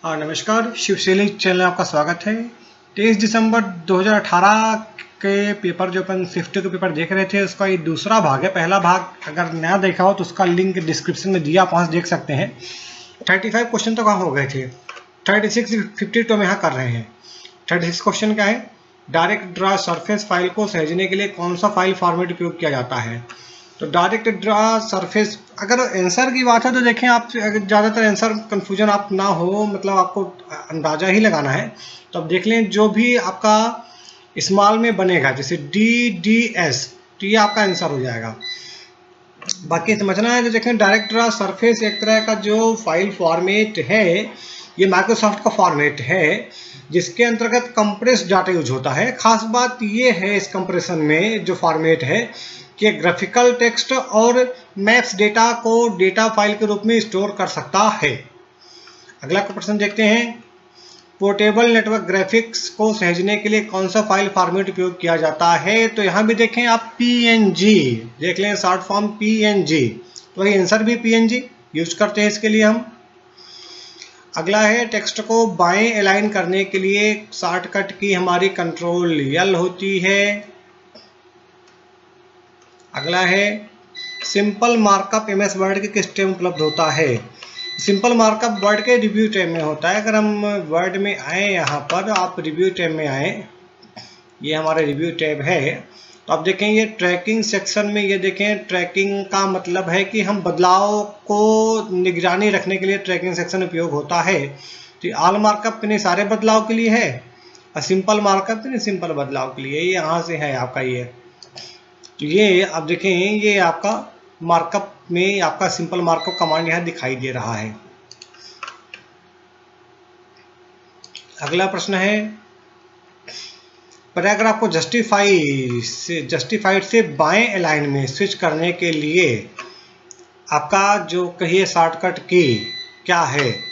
नमस्कार, शिवशैली चैनल में आपका स्वागत है। 23 दिसंबर 2018 के पेपर जो अपन स्विफ्ट के पेपर देख रहे थे उसका ये दूसरा भाग है। पहला भाग अगर नया देखा हो तो उसका लिंक डिस्क्रिप्शन में दिया, आप वहाँ से देख सकते हैं। 35 क्वेश्चन तो कहाँ हो गए थे, 36 52 में यहाँ कर रहे हैं। 36 क्वेश्चन क्या है, डायरेक्ट ड्रा सरफेस फाइल को सहेजने के लिए कौन सा फाइल फॉर्मेट उपयोग किया जाता है। तो डायरेक्ट ड्रा सरफेस, अगर आंसर की बात है तो देखें आप, ज़्यादातर आंसर कन्फ्यूजन आप ना हो, मतलब आपको अंदाज़ा ही लगाना है। तो अब देख लें जो भी आपका स्मॉल में बनेगा, जैसे DDS, तो ये आपका आंसर हो जाएगा। बाकी समझना है तो देखें डायरेक्ट ड्रा सरफेस एक तरह का जो फाइल फॉर्मेट है, ये माइक्रोसॉफ्ट का फॉर्मेट है जिसके अंतर्गत कंप्रेस डाटा यूज होता है। खास बात ये है इस कंप्रेशन में जो फॉर्मेट है कि ग्राफिकल टेक्स्ट और मैप्स डेटा को डेटा फाइल के रूप में स्टोर कर सकता है। अगला प्रश्न देखते हैं, पोर्टेबल नेटवर्क ग्राफिक्स को सहेजने के लिए कौन सा फाइल फॉर्मेट उपयोग किया जाता है। तो यहाँ भी देखें आप PNG देख लें, शॉर्ट फॉर्म PNG, तो ये आंसर भी PNG यूज करते हैं इसके लिए हम। अगला है, टेक्स्ट को बाएं अलाइन करने के लिए शॉर्टकट की हमारी Ctrl+L होती है। अगला है, सिंपल मार्कअप MS वर्ड के किस टैब में उपलब्ध होता है। सिंपल मार्कअप वर्ड के रिव्यू टैब में होता है। अगर हम वर्ड में आए, यहाँ पर आप रिव्यू टैब में आए, ये हमारा रिव्यू टैब है, तो आप देखें ये ट्रैकिंग सेक्शन में, ये देखें ट्रैकिंग का मतलब है कि हम बदलाव को निगरानी रखने के लिए ट्रैकिंग सेक्शन उपयोग होता है। तो ऑल मार्कअप नहीं सारे बदलाव के लिए है, और सिंपल मार्कअप नहीं सिंपल बदलाव के लिए, ये यहाँ से है आपका ये। तो ये आप देखें ये आपका मार्कअप में आपका सिंपल मार्कअप कमांड यहाँ दिखाई दे रहा है। अगला प्रश्न है, पैराग्राफ को जस्टिफाइड से बाएं अलाइन में स्विच करने के लिए आपका जो कहिए शॉर्टकट की क्या है।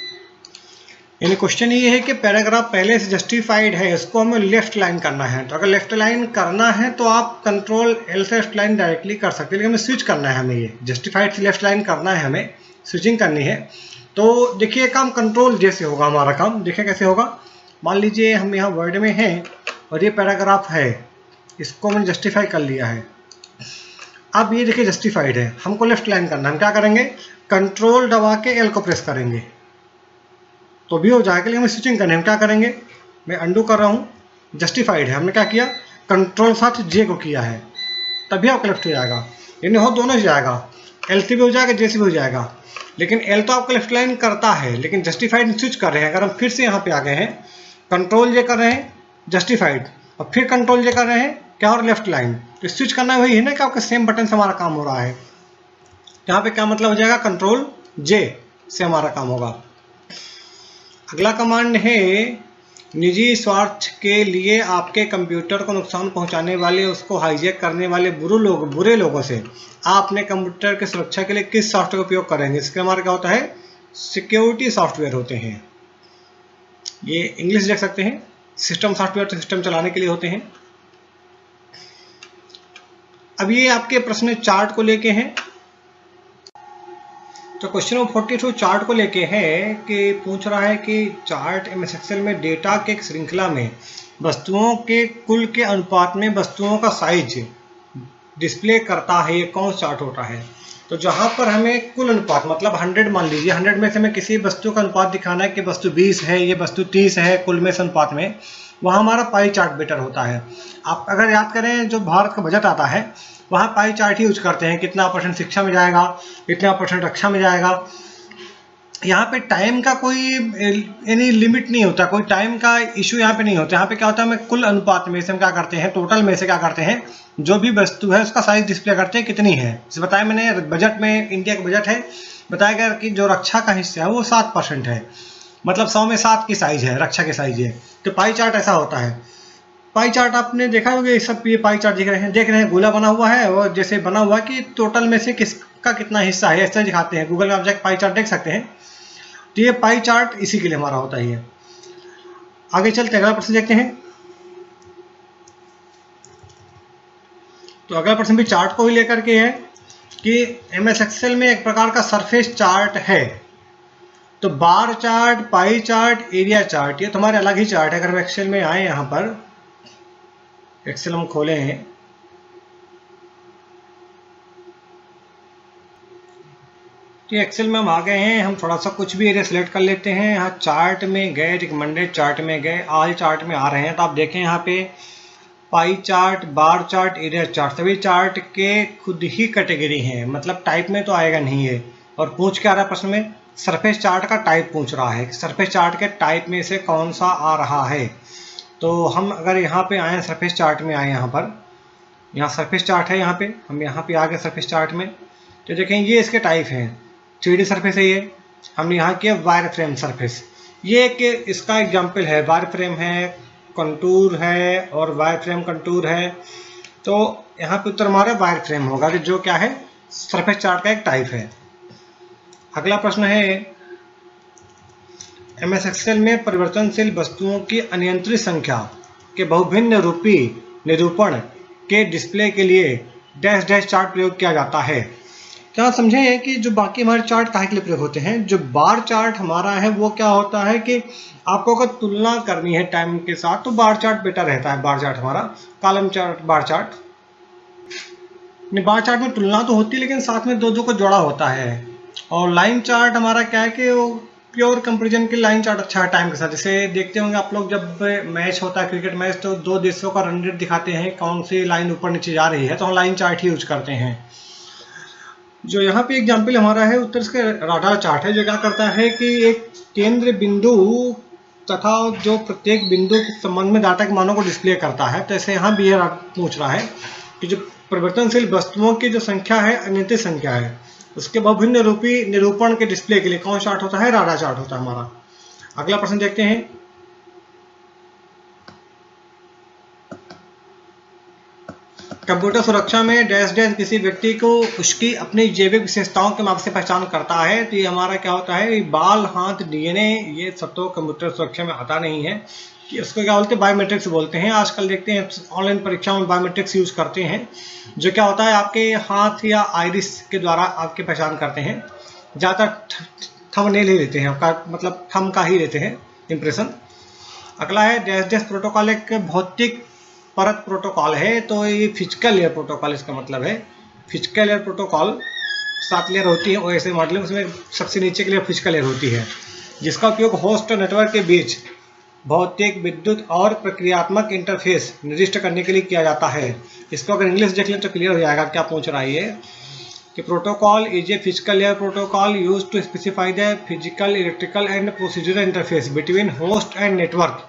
यानी क्वेश्चन ये है कि पैराग्राफ पहले से जस्टिफाइड है, इसको हमें लेफ्ट लाइन करना है। तो अगर लेफ्ट लाइन करना है तो आप Ctrl+L से लेफ्ट लाइन डायरेक्टली कर सकते हैं, लेकिन हमें स्विच करना है, हमें ये जस्टिफाइड से लेफ्ट लाइन करना है, हमें स्विचिंग करनी है। तो देखिए काम Ctrl+J से होगा हमारा काम। देखिए कैसे होगा, मान लीजिए हम यहाँ वर्ड में हैं और ये पैराग्राफ है, इसको मैंने जस्टिफाई कर लिया है। अब ये देखिए जस्टिफाइड है, हमको लेफ्ट लाइन करना है। हम क्या करेंगे, Ctrl दबा के L को प्रेस करेंगे तो भी हो जाएगा, लेकिन हमें स्विचिंग करने हम क्या करेंगे, मैं अंडू कर रहा हूँ, जस्टिफाइड है, हमने क्या किया Ctrl+J को किया है, तभी आपका लेफ्ट हो जाएगा। यानी हो दोनों हो जाएगा, L से भी हो जाएगा, J से भी हो जाएगा। लेकिन L तो आपका लेफ्ट लाइन करता है, लेकिन जस्टिफाइड स्विच कर रहे हैं। अगर हम फिर से यहाँ पे आ गए हैं, Ctrl+J कर रहे हैं जस्टिफाइड, और फिर Ctrl+J कर रहे हैं क्या, और लेफ्ट लाइन, तो स्विच करना वही है ना कि आपका सेम बटन से हमारा काम हो रहा है। यहाँ पे क्या मतलब हो जाएगा, Ctrl+J से हमारा काम होगा। अगला कमांड है, निजी स्वार्थ के लिए आपके कंप्यूटर को नुकसान पहुंचाने वाले, उसको हाईजैक करने वाले बुरे लोगों से आप अपने कंप्यूटर की सुरक्षा के लिए किस सॉफ्टवेयर का उपयोग करेंगे। इसके हमारा क्या होता है, सिक्योरिटी सॉफ्टवेयर होते हैं। ये इंग्लिश देख सकते हैं, सिस्टम सॉफ्टवेयर तो सिस्टम चलाने के लिए होते हैं। अब ये आपके प्रश्न चार्ट को लेके हैं। तो क्वेश्चन नंबर 42 चार्ट को लेके है कि पूछ रहा है कि चार्ट MS एक्सेल में डेटा के एक श्रृंखला में वस्तुओं के कुल के अनुपात में वस्तुओं का साइज डिस्प्ले करता है, ये कौन सा चार्ट होता है। तो जहां पर हमें कुल अनुपात मतलब 100 मान लीजिए, 100 में से हमें किसी वस्तु का अनुपात दिखाना है कि वस्तु 20 है, ये वस्तु 30 है कुल में से अनुपात में, वहाँ हमारा पाई चार्ट बेटर होता है। आप अगर याद करें जो भारत का बजट आता है वहाँ पाई चार्ट ही यूज करते हैं, कितना % शिक्षा में जाएगा, कितना % रक्षा में जाएगा। यहाँ पे टाइम का कोई यानी लिमिट नहीं होता, कोई टाइम का इशू यहाँ पे नहीं होता। यहाँ पे क्या होता है, हमें कुल अनुपात में से हम क्या करते हैं, टोटल में से क्या करते हैं, जो भी वस्तु है उसका साइज डिस्प्ले करते हैं कितनी है। जैसे बताया मैंने, बजट में इंडिया का बजट है, बताया गया कि जो रक्षा का हिस्सा है वो 7% है, मतलब 100 में 7 की साइज है, रक्षा की साइज है। तो पाई चार्ट ऐसा होता है। पाई चार्ट आपने देखा होगा, ये सब ये पाई चार्ट देख रहे हैं गोला बना हुआ है, और जैसे बना हुआ कि टोटल में से किसका कितना हिस्सा है, ऐसा दिखाते हैं। गूगल में आप जाकर पाई चार्ट देख सकते हैं। तो ये पाई चार्ट इसी के लिए हमारा होता है। आगे चलते अगला प्रश्न देखते हैं। तो अगला प्रश्न भी चार्ट को ही लेकर के है कि MS एक्सेल में एक प्रकार का सरफेस चार्ट है तो bar chart, pie chart, area chart, ये तुम्हारे अलग ही चार्ट है। अगर हम एक्सेल में आए, यहाँ पर एक्सेल हम खोले हैं, तो एक्सेल में हम आ गए हैं। हम थोड़ा सा कुछ भी एरिया सेलेक्ट कर लेते हैं। यहाँ चार्ट में गए, रिकमेंडेड चार्ट में गए, ऑल चार्ट में आ रहे हैं। तो आप देखें यहाँ पे pie chart, bar chart, area chart, सभी चार्ट के खुद ही कैटेगरी हैं, मतलब टाइप में तो आएगा नहीं है। और पूछ क्या रहा है प्रश्न में? सरफेस चार्ट का टाइप पूछ रहा है, सरफेस चार्ट के टाइप में से कौन सा आ रहा है। तो हम अगर यहाँ पे आए, सरफेस चार्ट में आए, यहाँ सरफेस चार्ट है, यहाँ पे हम यहाँ पे आ गए सरफेस चार्ट में। तो देखें ये इसके टाइप हैं, 3D सरफेस है ये। हमने यहाँ किया वायर फ्रेम सरफेस, ये एक इसका एग्जाम्पल है। वायर फ्रेम है, कंटूर है और वायर फ्रेम कंटूर है। तो यहाँ पे उत्तर हमारा वायर फ्रेम होगा, कि जो क्या है, सरफेस चार्ट का एक टाइप है। अगला प्रश्न है, MS एक्सेल में परिवर्तनशील वस्तुओं की अनियंत्रित संख्या के बहुभिन्न रूपी निरूपण के डिस्प्ले के लिए डैश डैश चार्ट प्रयोग किया जाता है। क्या समझें कि जो बाकी हमारे चार्ट काहे के लिए प्रयोग होते हैं? जो बार चार्ट हमारा है वो क्या होता है कि आपको अगर तुलना करनी है टाइम के साथ, तो बार चार्ट बेटर रहता है। बार चार्ट हमारा, column chart, bar chart, bar chart में तुलना तो होती है लेकिन साथ में दो को जोड़ा होता है। और लाइन चार्ट हमारा क्या है कि वो प्योर कंपैरिजन के लाइन चार्ट अच्छा है टाइम के साथ। जैसे देखते होंगे आप लोग, जब मैच होता है क्रिकेट मैच, तो दो देशों का रन रेट दिखाते हैं, कौन सी लाइन ऊपर नीचे जा रही है, तो हम लाइन चार्ट ही यूज करते हैं। जो यहाँ पे एग्जाम्पल हमारा है उत्तर इसका राडार चार्ट है, जो क्या करता है कि एक केंद्र बिंदु तथा जो प्रत्येक बिंदु के संबंध में डाटा के मानों को डिस्प्ले करता है। तो ऐसे यहाँ भी पूछ रहा है कि जो परिवर्तनशील वस्तुओं की जो संख्या है, अनियंत्रित संख्या है, उसके विभिन्न रूपी निरूपण के डिस्प्ले के लिए कौन चार्ट होता है? राडा चार्ट होता है हमारा। अगला प्रश्न देखते हैं, कंप्यूटर सुरक्षा में डैश डैश किसी व्यक्ति को उसकी अपनी जैविक विशेषताओं के माप से पहचान करता है। तो ये हमारा क्या होता है? बाल, हाथ, DNA, ये सब तो कंप्यूटर सुरक्षा में आता नहीं है। कि उसको क्या बोलते हैं? बायोमेट्रिक्स बोलते हैं। आजकल देखते हैं ऑनलाइन परीक्षाओं में बायोमेट्रिक्स यूज करते हैं, जो क्या होता है आपके हाथ या आइरिस के द्वारा आपके पहचान करते हैं। ज़्यादातर थंबनेल ही लेते हैं, आपका मतलब थंब का ही लेते हैं इंप्रेशन। अगला है, डैश डैश प्रोटोकॉल एक भौतिक परत प्रोटोकॉल है। तो ये फिजिकल लेयर प्रोटोकॉल इसका मतलब है। फिजिकल लेयर प्रोटोकॉल 7 लेयर होती है OSI मॉडल में, उसमें सबसे नीचे के लिए फिजिकल लेयर होती है, जिसका उपयोग होस्ट और नेटवर्क के बीच भौतिक, विद्युत और प्रक्रियात्मक इंटरफेस निर्दिष्ट करने के लिए किया जाता है। इसको अगर इंग्लिश देख लें तो क्लियर हो जाएगा क्या पूछ रहा है ये, कि protocol is a physical layer protocol use to specify the physical, electrical and procedural interface between host and network.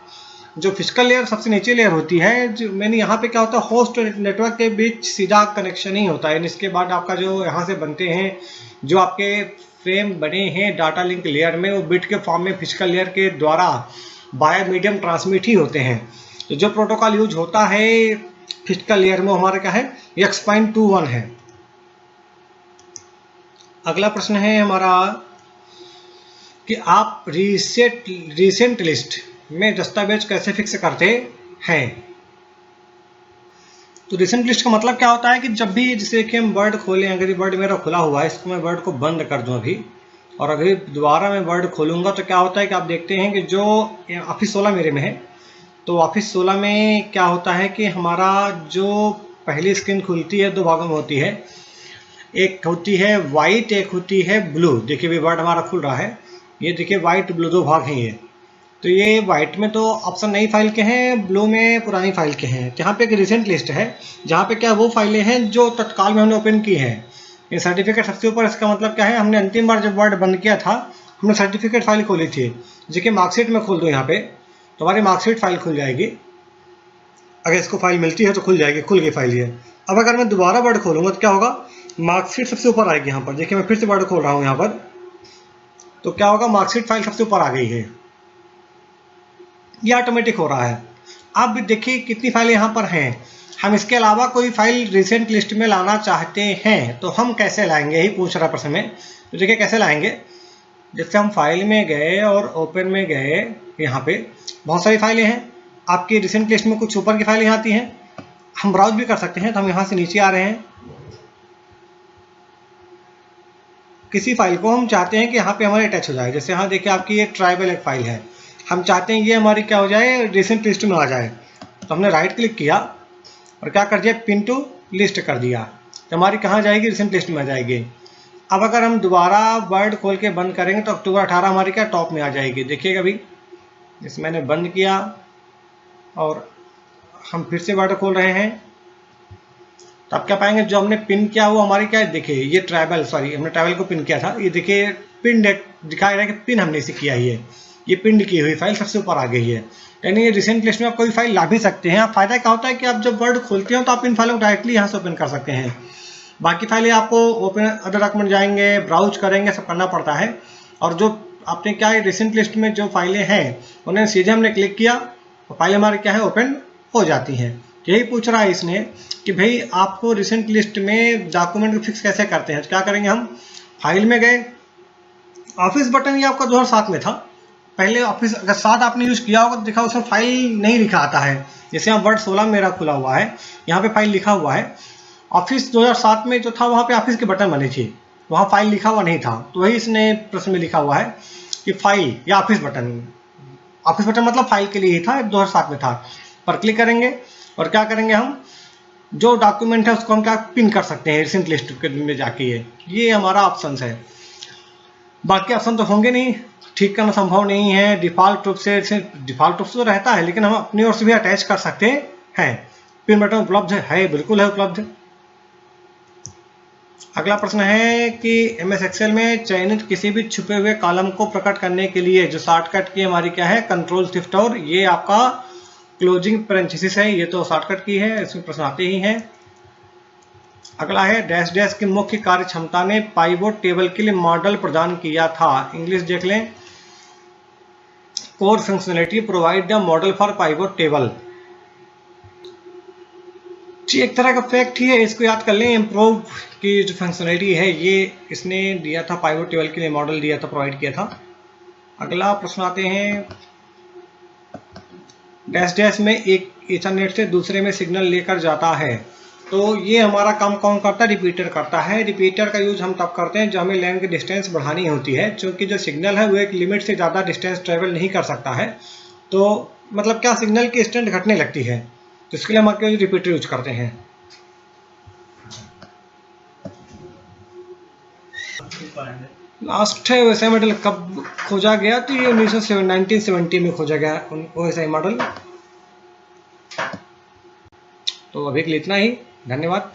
जो फिजिकल लेयर सबसे नीचे लेयर होती है, जो मैंने यहाँ पे क्या होता है, होस्ट और नेटवर्क के बीच सीधा कनेक्शन ही होता है। इसके बाद आपका जो यहाँ से बनते हैं, जो आपके फ्रेम बने हैं डाटा लिंक लेयर में, वो बिट के फॉर्म में फिजिकल लेयर के द्वारा बाय मीडियम ट्रांसमिट ही होते हैं। तो जो प्रोटोकॉल यूज होता है फिजिकल लेयर में हमारा क्या है, X.21 है। अगला प्रश्न है हमारा कि आप रिसेंट लिस्ट में दस्तावेज कैसे फिक्स करते हैं। तो रिसेंट लिस्ट का मतलब क्या होता है कि जब भी, जैसे कि हम वर्ड खोलें, अगर वर्ड मेरा खुला हुआ है, इसको मैं वर्ड को बंद कर दूं अभी, और अगर दोबारा मैं वर्ड खोलूंगा तो क्या होता है कि आप देखते हैं कि जो ऑफिस 16 मेरे में है, तो ऑफिस 16 में क्या होता है कि हमारा जो पहली स्क्रीन खुलती है 2 भागों में होती है। एक होती है वाइट, एक होती है ब्लू। देखिए भी वर्ड हमारा खुल रहा है, ये देखिए वाइट ब्लू 2 भाग हैं ये। तो ये वाइट में तो ऑप्शन नई फाइल के हैं, ब्लू में पुरानी फाइल के हैं। यहाँ पे एक रिसेंट लिस्ट है, जहाँ पे क्या वो फाइलें हैं जो तत्काल में हमने ओपन की हैं। ये सर्टिफिकेट सबसे ऊपर, इसका मतलब क्या है, हमने अंतिम बार जब वर्ड बंद किया था, हमने सर्टिफिकेट फाइल खोली थी। देखिए मार्कशीट में खोल दो यहाँ पे, तो हमारी मार्कशीट फाइल खुल जाएगी। अगर इसको फाइल मिलती है तो खुल जाएगी, खुल गई फाइल ये। अब अगर मैं दोबारा वर्ड खोलूंगा तो क्या होगा, मार्कशीट सबसे ऊपर आएगी। यहाँ पर देखिए मैं फिर से वर्ड खोल रहा हूँ यहाँ पर, तो क्या होगा, मार्कशीट फाइल सबसे ऊपर आ गई है। ये ऑटोमेटिक हो रहा है। अब देखिए कितनी फाइलें यहाँ पर हैं। हम इसके अलावा कोई फाइल रिसेंट लिस्ट में लाना चाहते हैं तो हम कैसे लाएंगे, यही पूछ रहा प्रश्न में। तो देखिए कैसे लाएंगे, जैसे हम फाइल में गए और ओपन में गए, यहाँ पे बहुत सारी फाइलें हैं आपकी रिसेंट लिस्ट में, कुछ ऊपर की फाइलें आती हैं, हम ब्राउज भी कर सकते हैं। तो हम यहाँ से नीचे आ रहे हैं, किसी फाइल को हम चाहते हैं कि यहाँ पे हमारे अटैच हो जाए। जैसे यहाँ देखिए आपकी ये ट्राइबल एक फाइल है, हम चाहते हैं ये हमारी क्या हो जाए, रिसेंट लिस्ट में आ जाए। तो हमने राइट क्लिक किया और क्या कर दिया, पिन टू लिस्ट कर दिया, तो हमारी कहाँ जाएगी, रिसेंट लिस्ट में आ जाएगी। अब अगर हम दोबारा वर्ड खोल के बंद करेंगे तो अक्टूबर 18 हमारी क्या टॉप में आ जाएगी। देखिएगा अभी जैसे मैंने बंद किया और हम फिर से वर्ड खोल रहे हैं, तो आप क्या पाएंगे, जो हमने पिन किया वो हमारी क्या है, देखिए ये ट्राइबल, सॉरी हमने ट्राइबल को पिन किया था, ये देखिए पिन दिखाई रहा है कि पिन हमने इसे किया ही है, ये पिन की हुई फाइल सबसे ऊपर आ गई है। यानी ये रिसेंट लिस्ट में आप कोई फाइल ला भी सकते हैं। फायदा क्या होता है कि आप जब वर्ड खोलते हो तो आप इन फाइलों को डायरेक्टली यहाँ से ओपन कर सकते हैं। बाकी फाइलें आपको ओपन अदर डॉक्यूमेंट जाएंगे, ब्राउज करेंगे, सब करना पड़ता है। और जो आपने क्या है, रिसेंट लिस्ट में जो फाइलें हैं उन्हें सीधे हमने क्लिक किया तो फाइल हमारे क्या है, ओपन हो जाती हैं। यही पूछ रहा है इसने कि भाई आपको रिसेंट लिस्ट में डॉक्यूमेंट को फिक्स कैसे करते हैं। तो क्या करेंगे, हम फाइल में गए, ऑफिस बटन ये आपका 2007 में था। पहले ऑफिस अगर 7 आपने यूज किया होगा तो देखा उसमें फाइल नहीं लिखा आता है। जैसे यहाँ वर्ड 16 मेरा खुला हुआ है, यहाँ पे फाइल लिखा हुआ है। ऑफिस 2007 में जो था वहाँ पे ऑफिस के बटन बने थे, वहाँ फाइल लिखा हुआ नहीं था। तो वही इसने प्रश्न में लिखा हुआ है कि फाइल या ऑफिस बटन मतलब फाइल के लिए ही था, 2007 में था। पर क्लिक करेंगे और क्या करेंगे, हम जो डॉक्यूमेंट है उसको हम क्या पिन कर सकते हैं रिसेंट लिस्ट में जाके। ये हमारा ऑप्शन है। बाकी ऑप्शन तो होंगे नहीं, ठीक करना संभव नहीं है। डिफॉल्ट रूप से तो रहता है, लेकिन हम अपनी ओर से भी अटैच कर सकते हैं। पिन बटन उपलब्ध है, बिल्कुल है उपलब्ध। अगला प्रश्न है कि MS एक्सेल में चयनित किसी भी छुपे हुए कॉलम को प्रकट करने के लिए जो शॉर्टकट की हमारी क्या है, कंट्रोल शिफ्ट और ये आपका क्लोजिंग पैरेंथेसिस है, ये तो शॉर्टकट की है, इसमें प्रश्न आते ही हैं। अगला है डैश डैश की मुख्य कार्य क्षमता ने पाइवोट टेबल के लिए मॉडल प्रदान किया था। इंग्लिश देख लें, core functionality provide the model for pivot table. जी एक तरह का फैक्ट ही है, इसको याद कर लें। इम्प्रूव की जो फंक्शनलिटी है ये इसने दिया था, पाइवोट टेबल के लिए मॉडल दिया था, प्रोवाइड किया था। अगला प्रश्न आते हैं, डैश डैश में एक ईथरनेट से दूसरे में सिग्नल लेकर जाता है। तो ये हमारा काम कौन करता है, रिपीटर करता है। रिपीटर का यूज हम तब करते हैं जब हमें लाइन की डिस्टेंस बढ़ानी होती है, क्योंकि जो सिग्नल है वो एक लिमिट से ज़्यादा डिस्टेंस ट्रेवल नहीं कर सकता है। तो मतलब क्या, सिग्नल की स्ट्रेंथ घटने लगती है, तो इसके लिए हम आपके रिपीटर यूज करते हैं। लास्ट है OSI मॉडल कब खोजा गया, तो ये 1970 में खोजा गया OSI मॉडल। तो अभी के लिए इतना ही, धन्यवाद।